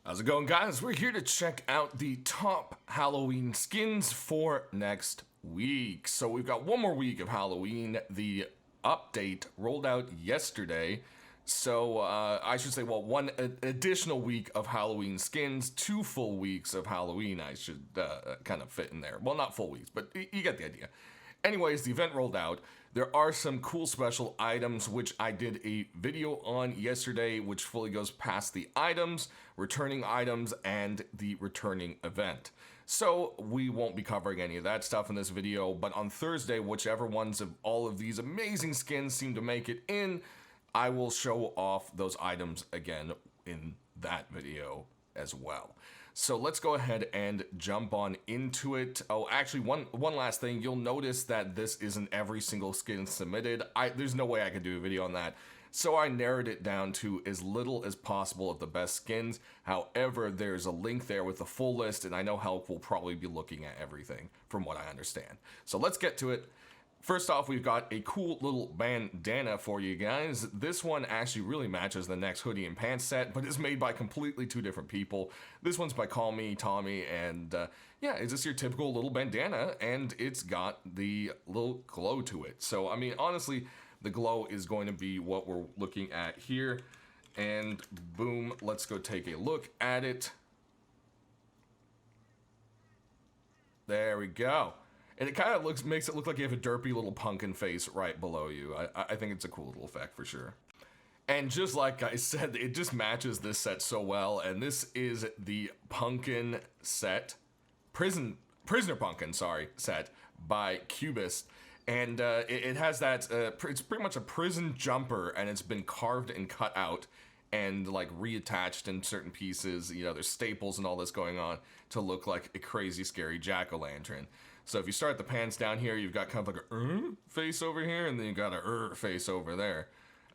How's it going, guys? We're here to check out the top Halloween skins for next week. So we've got one more week of Halloween. The update rolled out yesterday. So I should say, well, one additional week of Halloween skins, 2 full weeks of Halloween I should kind of fit in there. Well, not full weeks, but you get the idea. Anyways, the event rolled out. There are some cool special items, which I did a video on yesterday, which fully goes past the items, returning items, and the returning event. So we won't be covering any of that stuff in this video, but on Thursday, whichever ones of all of these amazing skins seem to make it in, I will show off those items again in that video as well. So let's go ahead and jump on into it. Oh, actually, one last thing. You'll notice that this isn't every single skin submitted. There's no way I could do a video on that. So I narrowed it down to as little as possible of the best skins. However, there's a link there with the full list, and I know Help will probably be looking at everything from what I understand. So let's get to it. First off, we've got a cool little bandana for you guys. This one actually really matches the next hoodie and pants set, but it's made by completely 2 different people. This one's by Call Me Tommy, and yeah, it's just your typical little bandana, and it's got the little glow to it. So, I mean, honestly, the glow is going to be what we're looking at here. And boom, let's go take a look at it. There we go. And it kind of makes it look like you have a derpy little pumpkin face right below you. I think it's a cool little effect for sure. And just like I said, it just matches this set so well. And this is the pumpkin set, prisoner pumpkin, set by Cubist. And it has that, it's pretty much a prison jumper, and it's been carved and cut out and like reattached in certain pieces. You know, there's staples and all this going on to look like a crazy scary jack-o'-lantern. So if you start the pants down here, you've got kind of like a face over here, and then you got a face over there.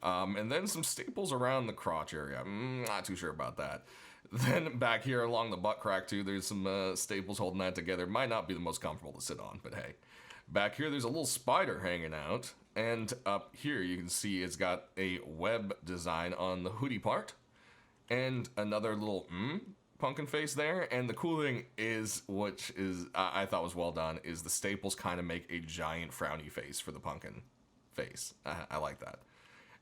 And then some staples around the crotch area. I'm not too sure about that. Then back here along the butt crack too, there's some staples holding that together. Might not be the most comfortable to sit on, but hey. Back here, there's a little spider hanging out. And up here, you can see it's got a web design on the hoodie part. And another little pumpkin face there. And the cool thing is, which is I thought was well done, is the staples kind of make a giant frowny face for the pumpkin face. I like that.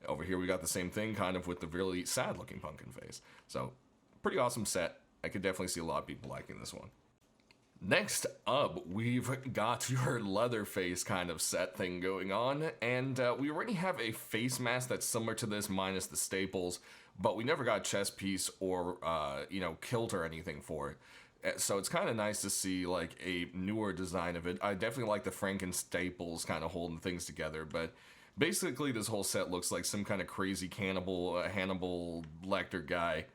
Over here we got the same thing, kind of with the really sad looking pumpkin face. So pretty awesome set. I could definitely see a lot of people liking this one. Next up, we've got your Leatherface kind of set thing going on, and we already have a face mask that's similar to this minus the staples, but we never got a chest piece or, kilt or anything for it. So it's kind of nice to see like a newer design of it. I definitely like the Franken staples kind of holding things together, but basically this whole set looks like some kind of crazy cannibal, Hannibal Lecter guy.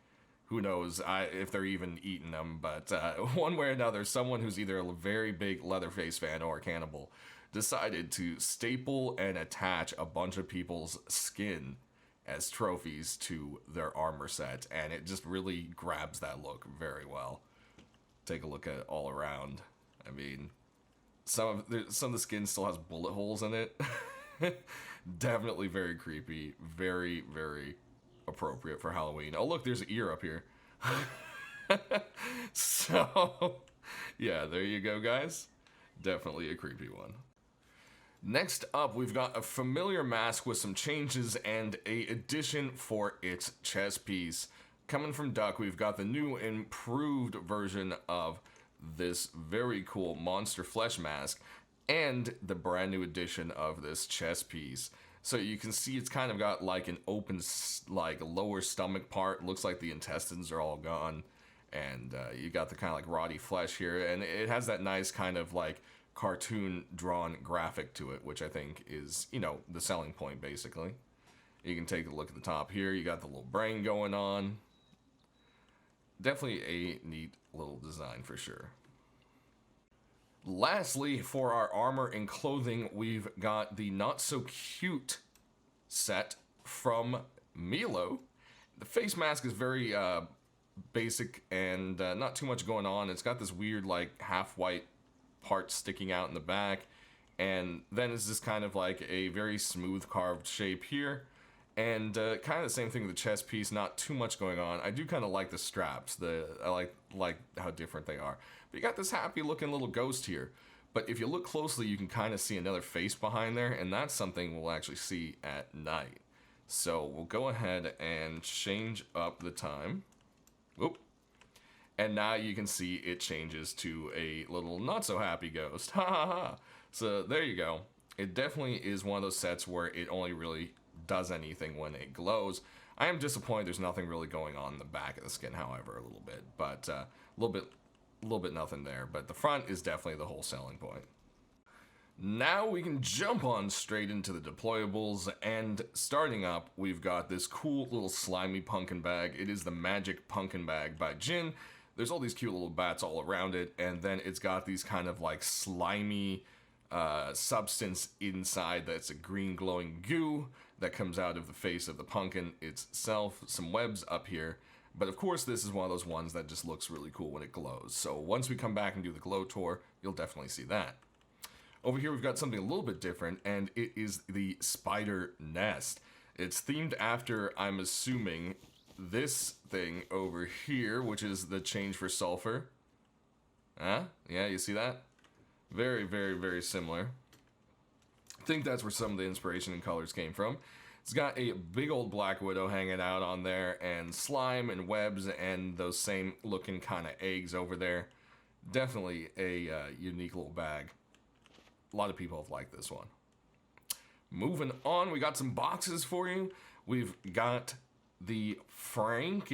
Who knows if they're even eating them, but one way or another, someone who's either a very big Leatherface fan or a cannibal decided to staple and attach a bunch of people's skin as trophies to their armor set, and it just really grabs that look very well. Take a look at it all around. I mean, some of the skin still has bullet holes in it. Definitely very creepy, very, very appropriate for Halloween. Oh look, there's an ear up here. So yeah, there you go, guys. Definitely a creepy one. Next up, we've got a familiar mask with some changes and a addition for its chest piece. Coming from Duck, we've got the new improved version of this very cool monster flesh mask and the brand new edition of this chest piece. So you can see it's kind of got like an open, like lower stomach part. Looks like the intestines are all gone. And you got the kind of like rotty flesh here. And it has that nice kind of like cartoon drawn graphic to it, which I think is, the selling point basically. You can take a look at the top here. You got the little brain going on. Definitely a neat little design for sure. Lastly, for our armor and clothing, we've got the Not So Cute set from Milo. The face mask is very basic and not too much going on. It's got this weird like half white part sticking out in the back, and then it's just kind of like a very smooth carved shape here. And kind of the same thing with the chest piece, not too much going on. I do kind of like the straps. I like how different they are. But you got this happy looking little ghost here. But if you look closely, you can kind of see another face behind there, and that's something we'll actually see at night. So we'll go ahead and change up the time. Whoop. And now you can see it changes to a little not so happy ghost. Ha ha ha. So there you go. It definitely is one of those sets where it only really does anything when it glows. I am disappointed there's nothing really going on in the back of the skin, however, a little bit. But a little bit nothing there. But the front is definitely the whole selling point. Now we can jump on straight into the deployables, and starting up, we've got this cool little slimy pumpkin bag. It is the Magic Pumpkin Bag by Jin. There's all these cute little bats all around it, and then it's got these kind of like slimy substance inside that's a green glowing goo that comes out of the face of the pumpkin itself. Some webs up here, but of course this is one of those ones that just looks really cool when it glows. So once we come back and do the glow tour, you'll definitely see that. Over here we've got something a little bit different, and it is the spider nest. It's themed after, I'm assuming, this thing over here, which is the change for sulfur. Huh? Yeah, you see that? Very, very, very similar. I think that's where some of the inspiration and colors came from. It's got a big old black widow hanging out on there, and slime and webs and those same looking kind of eggs over there. Definitely a unique little bag. A lot of people have liked this one. Moving on, we got some boxes for you. We've got the Woodenstein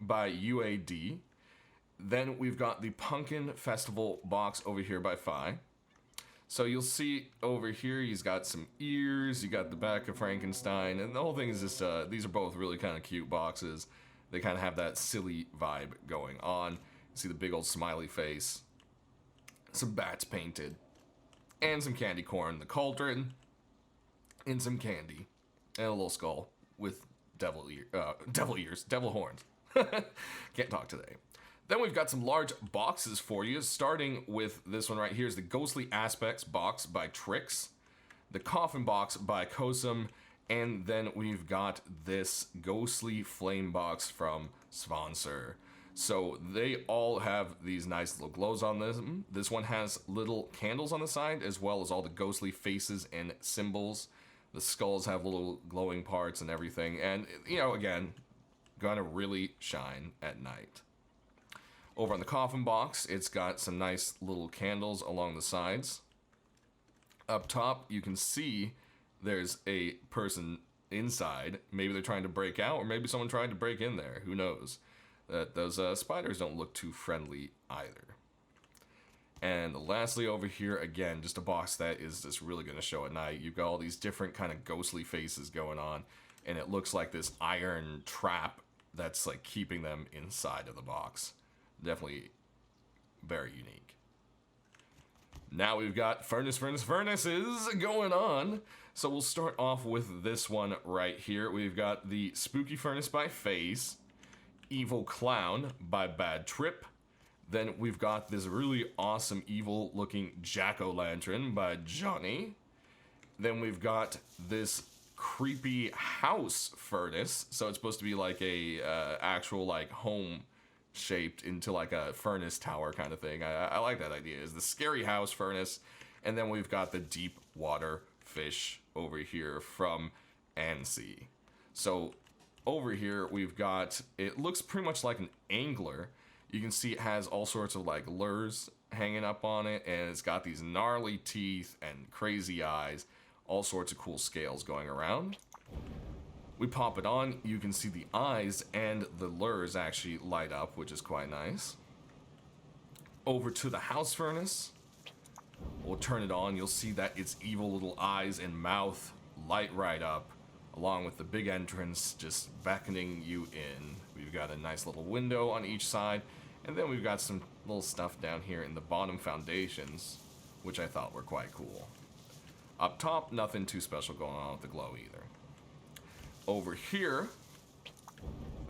by UAD. Then we've got the Pumpkin Festival box over here by Phi. So you'll see over here, he's got some ears, you got the back of Frankenstein, and the whole thing is just, these are both really kind of cute boxes. They kind of have that silly vibe going on. You see the big old smiley face. Some bats painted, and some candy corn, the cauldron, and some candy, and a little skull with devil horns. Can't talk today. Then we've got some large boxes for you, starting with this one right here is the Ghostly Aspects box by Trix, the Coffin box by Kosum, and then we've got this Ghostly Flame box from Sponsor. So they all have these nice little glows on them. This one has little candles on the side, as well as all the ghostly faces and symbols. The skulls have little glowing parts and everything. And, you know, again, gonna really shine at night. Over on the coffin box, it's got some nice little candles along the sides. Up top, you can see there's a person inside. Maybe they're trying to break out, or maybe someone tried to break in there. Who knows? Those spiders don't look too friendly either. And lastly over here, again, just a box that is just really going to show at night. You've got all these different kind of ghostly faces going on, and it looks like this iron trap that's like keeping them inside of the box. Definitely very unique. Now we've got furnaces going on. So we'll start off with this one right here. We've got the Spooky Furnace by FaZe, Evil Clown by Bad Trip. Then we've got this really awesome evil looking jack-o'-lantern by Johnny. Then we've got this creepy house furnace. So it's supposed to be like a actual like home shaped into like a furnace tower kind of thing. I like that idea. Is the scary house furnace. And then we've got the deep water fish over here from Ansi. So over here we've got, it looks pretty much like an angler. You can see it has all sorts of like lures hanging up on it, and it's got these gnarly teeth and crazy eyes, all sorts of cool scales going around. We pop it on, you can see the eyes and the lures actually light up, which is quite nice. Over to the house furnace. We'll turn it on, you'll see that its evil little eyes and mouth light right up, along with the big entrance just beckoning you in. We've got a nice little window on each side, and then we've got some little stuff down here in the bottom foundations, which I thought were quite cool. Up top, nothing too special going on with the glow either. Over here,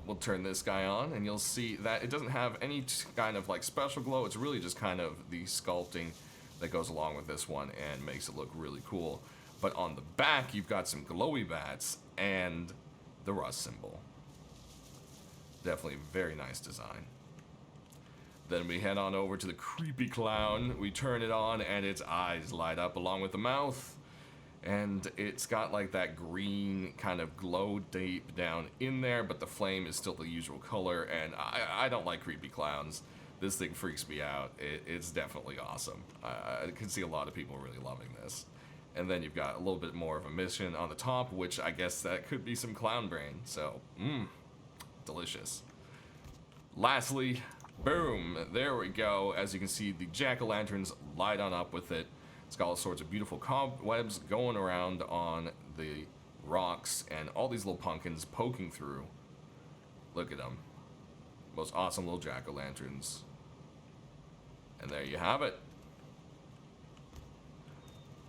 we'll turn this guy on, and you'll see that it doesn't have any kind of like special glow. It's really just kind of the sculpting that goes along with this one and makes it look really cool. But on the back, you've got some glowy bats and the rust symbol. Definitely a very nice design. Then we head on over to the creepy clown. We turn it on and its eyes light up along with the mouth. And it's got like that green kind of glow deep down in there, but the flame is still the usual color. And I don't like creepy clowns. This thing freaks me out. It's definitely awesome. I can see a lot of people really loving this. And then you've got a little bit more of a mission on the top, which I guess that could be some clown brain. So, delicious. Lastly, boom, there we go. As you can see, the jack-o'-lanterns light on up with it. It's got all sorts of beautiful cobwebs going around on the rocks and all these little pumpkins poking through. Look at them. Most awesome little jack-o'-lanterns. And there you have it.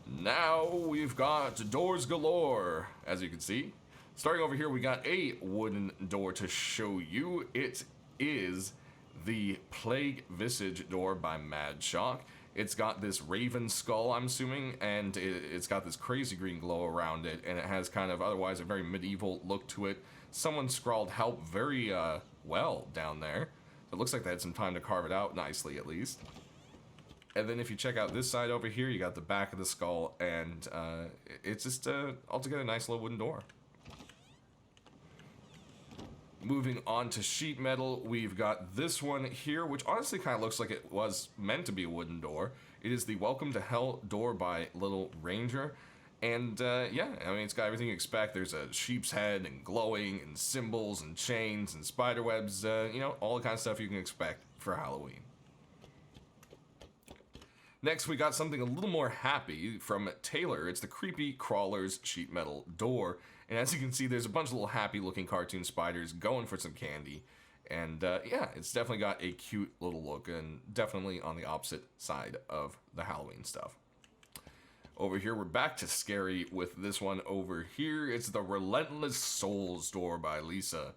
Now we've got doors galore, as you can see. Starting over here, we got a wooden door to show you. It is the Plague Visage door by Mad Shock. It's got this raven skull, I'm assuming, and it's got this crazy green glow around it, and it has kind of otherwise a very medieval look to it. Someone scrawled help very well down there. It looks like they had some time to carve it out nicely, at least. And then if you check out this side over here, you got the back of the skull, and it's just altogether a nice little wooden door. Moving on to sheet metal, we've got this one here, which honestly kind of looks like it was meant to be a wooden door. It is the Welcome to Hell door by Little Ranger. And yeah, I mean, it's got everything you expect. There's a sheep's head and glowing and symbols and chains and spider webs, you know, all the kind of stuff you can expect for Halloween. Next, we got something a little more happy from Taylor. It's the Creepy Crawlers sheet metal door. And as you can see, there's a bunch of little happy looking cartoon spiders going for some candy. And yeah, it's definitely got a cute little look and definitely on the opposite side of the Halloween stuff. Over here, we're back to scary with this one over here. It's the Relentless Souls door by Lisa.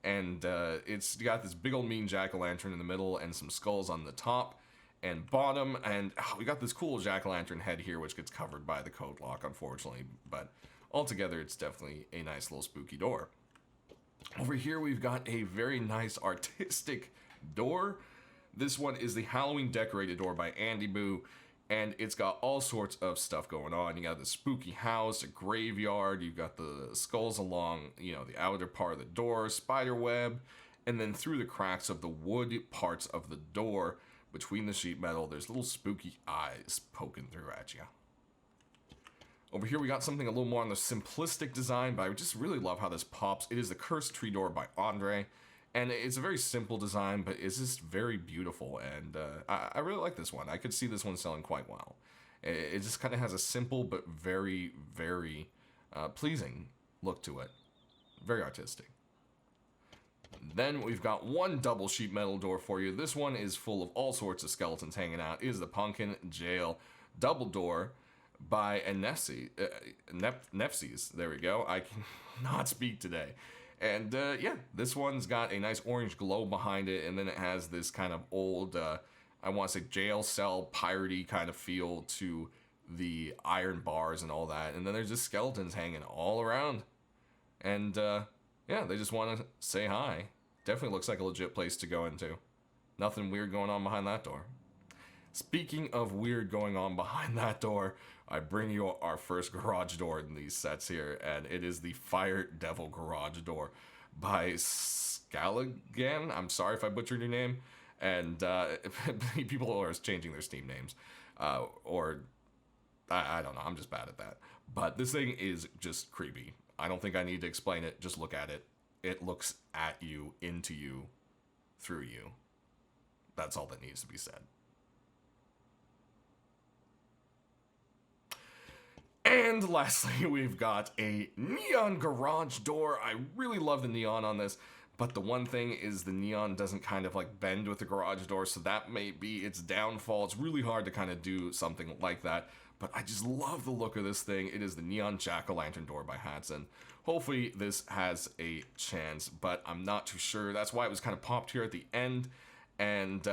And it's got this big old mean jack-o'-lantern in the middle and some skulls on the top and bottom. And we got this cool jack-o'-lantern head here, which gets covered by the code lock, unfortunately. But altogether, it's definitely a nice little spooky door. Over here, we've got a very nice artistic door. This one is the Halloween decorated door by Andy Boo. And it's got all sorts of stuff going on. You got the spooky house, a graveyard. You've got the skulls along, you know, the outer part of the door, spider web. And then through the cracks of the wood parts of the door, between the sheet metal, there's little spooky eyes poking through at you. Over here, we got something a little more on the simplistic design, but I just really love how this pops. It is the Cursed Tree door by Andre. And it's a very simple design, but it's just very beautiful. And I really like this one. I could see this one selling quite well. It just kind of has a simple but very, very pleasing look to it. Very artistic. Then we've got one double sheet metal door for you. This one is full of all sorts of skeletons hanging out. It is the Pumpkin Jail double door by Nefsies. There we go. I cannot speak today. And yeah, this one's got a nice orange glow behind it, and then it has this kind of old, I want to say jail cell piratey kind of feel to the iron bars and all that. And then there's just skeletons hanging all around. And yeah, they just want to say hi. Definitely looks like a legit place to go into. Nothing weird going on behind that door. Speaking of weird going on behind that door, I bring you our first garage door in these sets here, and it is the Fire Devil garage door by Scalagan. I'm sorry if I butchered your name. And people are changing their Steam names. Or, I don't know, I'm just bad at that. But this thing is just creepy. I don't think I need to explain it, just look at it. It looks at you, into you, through you. That's all that needs to be said. And lastly, we've got a neon garage door. I really love the neon on this, but the one thing is the neon doesn't kind of like bend with the garage door, so that may be its downfall. It's really hard to kind of do something like that, but I just love the look of this thing. It is the neon jack-o'-lantern door by Hudson. Hopefully this has a chance, but I'm not too sure. That's why it was kind of popped here at the end. And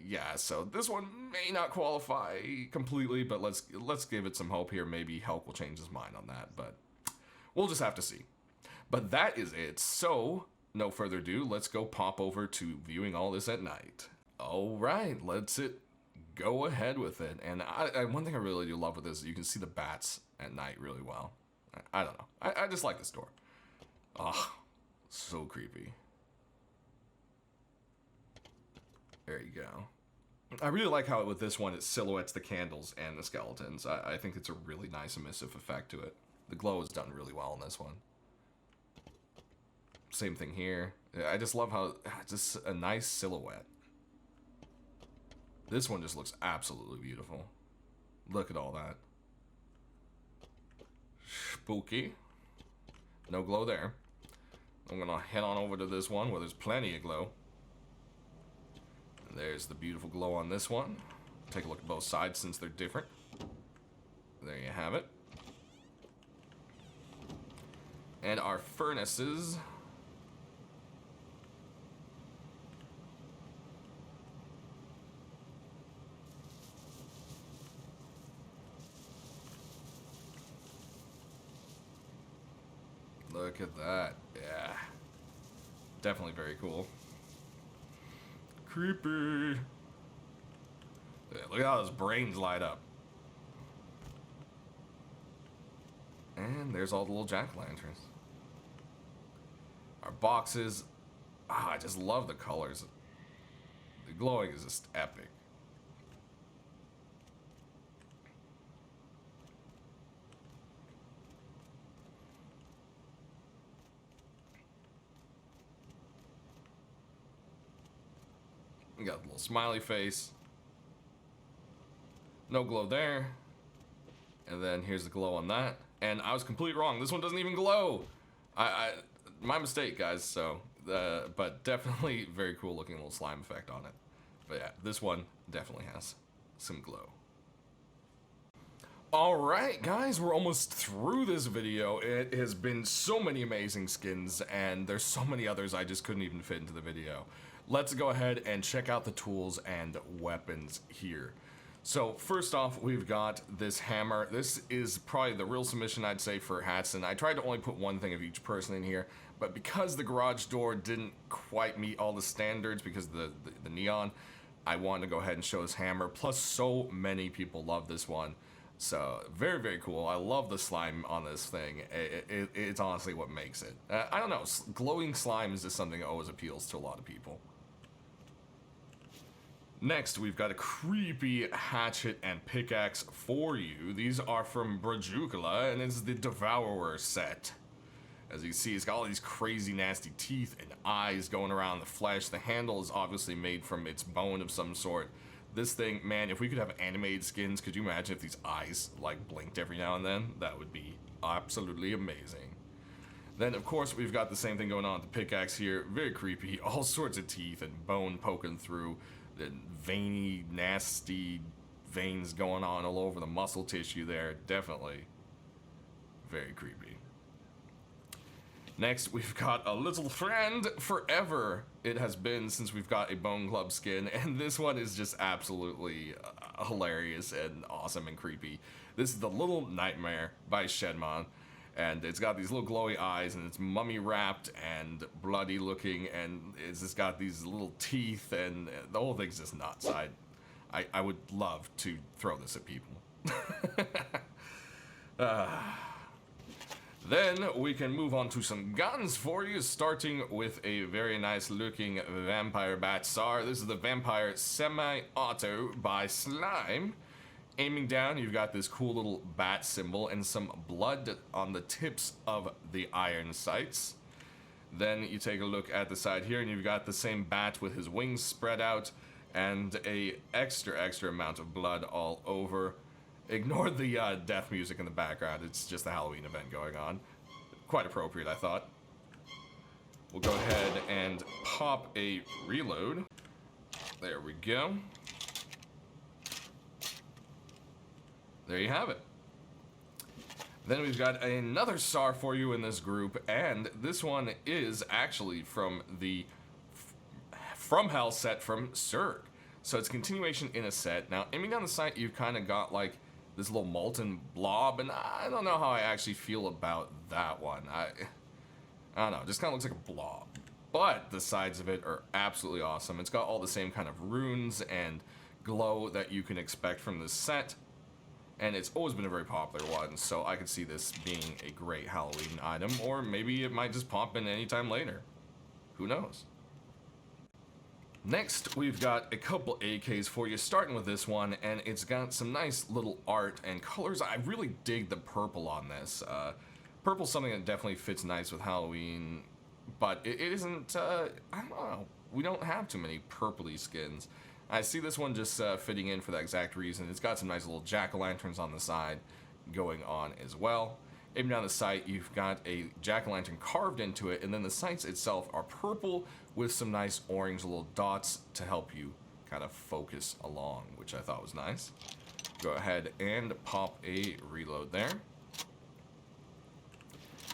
yeah, so this one may not qualify completely, but let's give it some hope here. Maybe Hulk will change his mind on that, but we'll just have to see. But that is it. So, no further ado, let's go pop over to viewing all this at night. All right, let's go ahead with it. And one thing I really do love with this is you can see the bats at night really well. I don't know. I just like this door. Oh, so creepy. There you go. I really like how with this one it silhouettes the candles and the skeletons. I think it's a really nice emissive effect to it. The glow is done really well in this one. Same thing here. I just love how just a nice silhouette. This one just looks absolutely beautiful. Look at all that. Spooky. No glow there. I'm gonna head on over to this one where there's plenty of glow. And there's the beautiful glow on this one. Take a look at both sides since they're different. There you have it. And our furnaces. Look at that. Yeah. Definitely very cool. Creepy. Yeah, look at how his brains light up. And there's all the little jack-o'-lanterns. Our boxes. I just love the colors. The glowing is just epic. We got a little smiley face. No glow there. And then here's the glow on that. And I was completely wrong. This one doesn't even glow. My mistake, guys. So, but definitely very cool looking little slime effect on it. But yeah, this one definitely has some glow. Alright guys, we're almost through this video. It has been so many amazing skins, and there's so many others I just couldn't even fit into the video. Let's go ahead and check out the tools and weapons here. So first off, we've got this hammer. This is probably the real submission, I'd say, for hats, and I tried to only put one thing of each person in here, but because the garage door didn't quite meet all the standards because of the neon, I wanted to go ahead and show this hammer. Plus, so many people love this one. So, very, very cool. I love the slime on this thing. It's honestly what makes it. I don't know, glowing slime is just something that always appeals to a lot of people. Next, we've got a creepy hatchet and pickaxe for you. These are from Brajukula, and it's the Devourer set. As you see, it's got all these crazy nasty teeth and eyes going around the flesh. The handle is obviously made from its bone of some sort. This thing, man, if we could have animated skins, could you imagine if these eyes, like, blinked every now and then? That would be absolutely amazing. Then, of course, we've got the same thing going on with the pickaxe here. Very creepy. All sorts of teeth and bone poking through. The veiny, nasty veins going on all over the muscle tissue there. Definitely very creepy. Next, we've got a little friend. Forever it has been since we've got a Bone Club skin, and this one is just absolutely hilarious and awesome and creepy. This is the Little Nightmare by Shedmon, and it's got these little glowy eyes, and it's mummy wrapped and bloody looking, and it's just got these little teeth, and the whole thing's just nuts. I would love to throw this at people. Then we can move on to some guns for you, starting with a very nice looking Vampire Bat SAR. This is the Vampire Semi-Auto by Slime. Aiming down, you've got this cool little bat symbol and some blood on the tips of the iron sights. Then you take a look at the side here, and you've got the same bat with his wings spread out and a extra amount of blood all over. Ignore the death music in the background. It's just a Halloween event going on. Quite appropriate, I thought. We'll go ahead and pop a reload. There we go. There you have it. Then we've got another SAR for you in this group, and this one is actually from the From Hell set from Zerg. So it's a continuation in a set. Now, aiming down the sight, you've kind of got like this little molten blob, and I don't know how I actually feel about that one. I don't know, it just kind of looks like a blob. But the sides of it are absolutely awesome. It's got all the same kind of runes and glow that you can expect from this set. And it's always been a very popular one, so I could see this being a great Halloween item, or maybe it might just pop in anytime later. Who knows? Next, we've got a couple AKs for you, starting with this one, and it's got some nice little art and colors. I really dig the purple on this. Purple's something that definitely fits nice with Halloween, but it isn't, I don't know, we don't have too many purpley skins. I see this one just fitting in for that exact reason. It's got some nice little jack-o'-lanterns on the side going on as well. Aiming down the sight, you've got a jack-o'-lantern carved into it, and then the sights itself are purple with some nice orange little dots to help you kind of focus along, which I thought was nice. Go ahead and pop a reload there.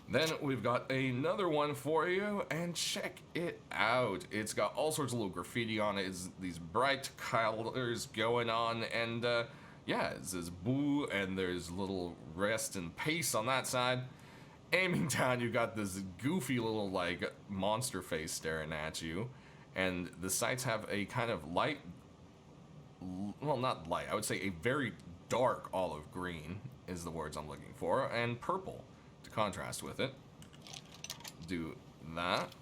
Then we've got another one for you, and check it out. It's got all sorts of little graffiti on it. It's these bright colors going on, and yeah, it says boo, and there's little rest and pace on that side. Aiming down, you've got this goofy little like monster face staring at you, and the sights have a kind of light, well, not light, I would say a very dark olive green is the words I'm looking for, and purple to contrast with it. Do that,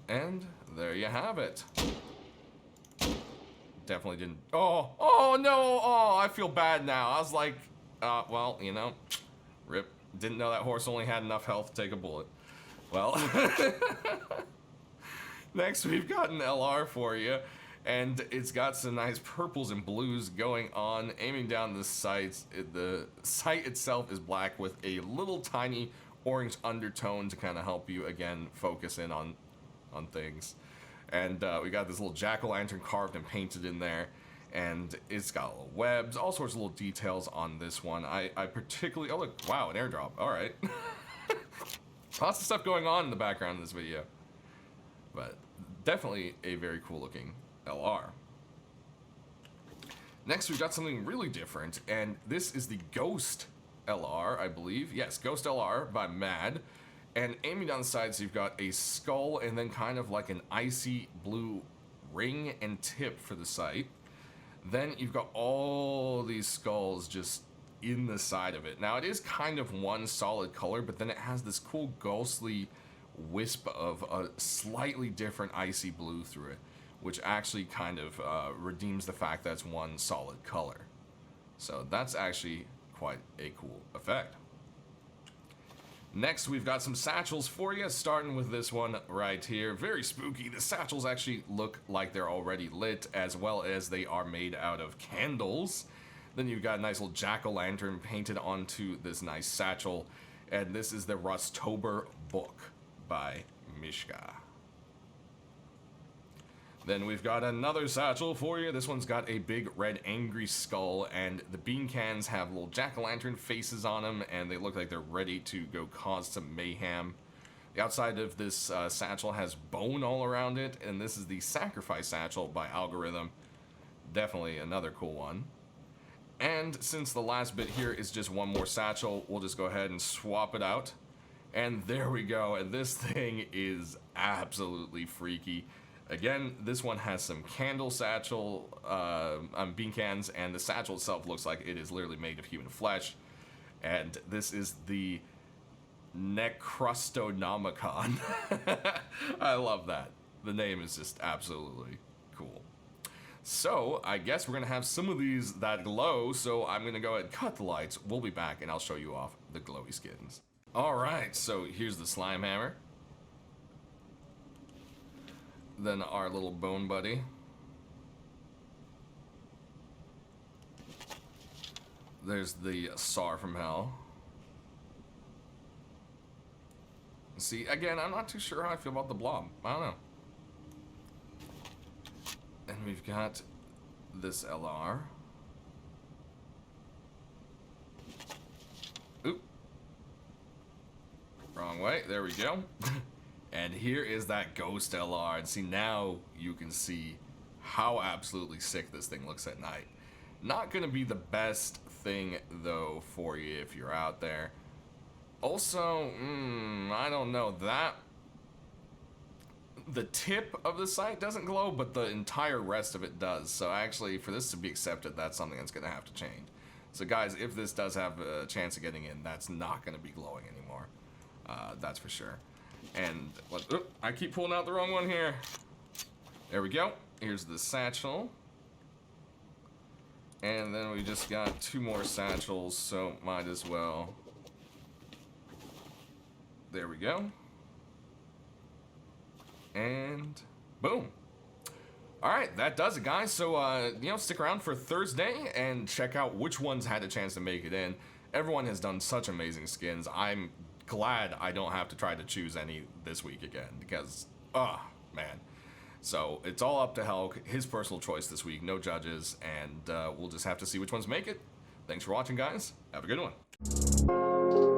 and there you have it. Definitely didn't. Oh no! Oh, I feel bad now. I was like, well, you know, rip. Didn't know that horse only had enough health to take a bullet. Well, next we've got an LR for you, and it's got some nice purples and blues going on. Aiming down the sights, the sight itself is black with a little tiny orange undertone to kind of help you again focus in on things. And we got this little jack-o'-lantern carved and painted in there, and it's got little webs, all sorts of little details on this one. I particularly, oh look, wow, an airdrop, all right. Lots of stuff going on in the background of this video, but definitely a very cool looking LR. Next, we've got something really different, and this is the Ghost LR, I believe. Yes, Ghost LR by Mad. And aiming down the sides, you've got a skull and then kind of like an icy blue ring and tip for the sight. Then you've got all these skulls just in the side of it. Now, it is kind of one solid color, but then it has this cool ghostly wisp of a slightly different icy blue through it, which actually kind of redeems the fact that it's one solid color. So that's actually quite a cool effect. Next, we've got some satchels for you, starting with this one right here. Very spooky. The satchels actually look like they're already lit, as well as they are made out of candles. Then you've got a nice little jack-o'-lantern painted onto this nice satchel, and this is the Rusttober book by Mishka. Then we've got another satchel for you. This one's got a big red angry skull, and the bean cans have little jack-o'-lantern faces on them, and they look like they're ready to go cause some mayhem. The outside of this satchel has bone all around it, and this is the Sacrifice Satchel by Algorithm. Definitely another cool one. And since the last bit here is just one more satchel, we'll just go ahead and swap it out. And there we go, and this thing is absolutely freaky. Again, this one has some candle satchel, bean cans, and the satchel itself looks like it is literally made of human flesh. And this is the Necrostonomicon. I love that. The name is just absolutely cool. So, I guess we're going to have some of these that glow, so I'm going to go ahead and cut the lights. We'll be back, and I'll show you off the glowy skins. Alright, so here's the slime hammer. Then our little bone buddy. There's the Sar from Hell. See, again, I'm not too sure how I feel about the blob. I don't know. And we've got this LR. Oop. Wrong way. There we go. And here is that Ghost LR. And see, now you can see how absolutely sick this thing looks at night. Not going to be the best thing, though, for you if you're out there. Also, I don't know. The tip of the sight doesn't glow, but the entire rest of it does. So actually, for this to be accepted, that's something that's going to have to change. So guys, if this does have a chance of getting in, that's not going to be glowing anymore. That's for sure. And I keep pulling out the wrong one here. There we go. Here's the satchel. And then we just got 2 more satchels, so might as well. There we go. And boom. Alright, that does it, guys. So, stick around for Thursday and check out which ones had a chance to make it in. Everyone has done such amazing skins. I'm glad I don't have to try to choose any this week again because, man. So, it's all up to Helk, his personal choice this week, no judges, and we'll just have to see which ones make it. Thanks for watching, guys. Have a good one.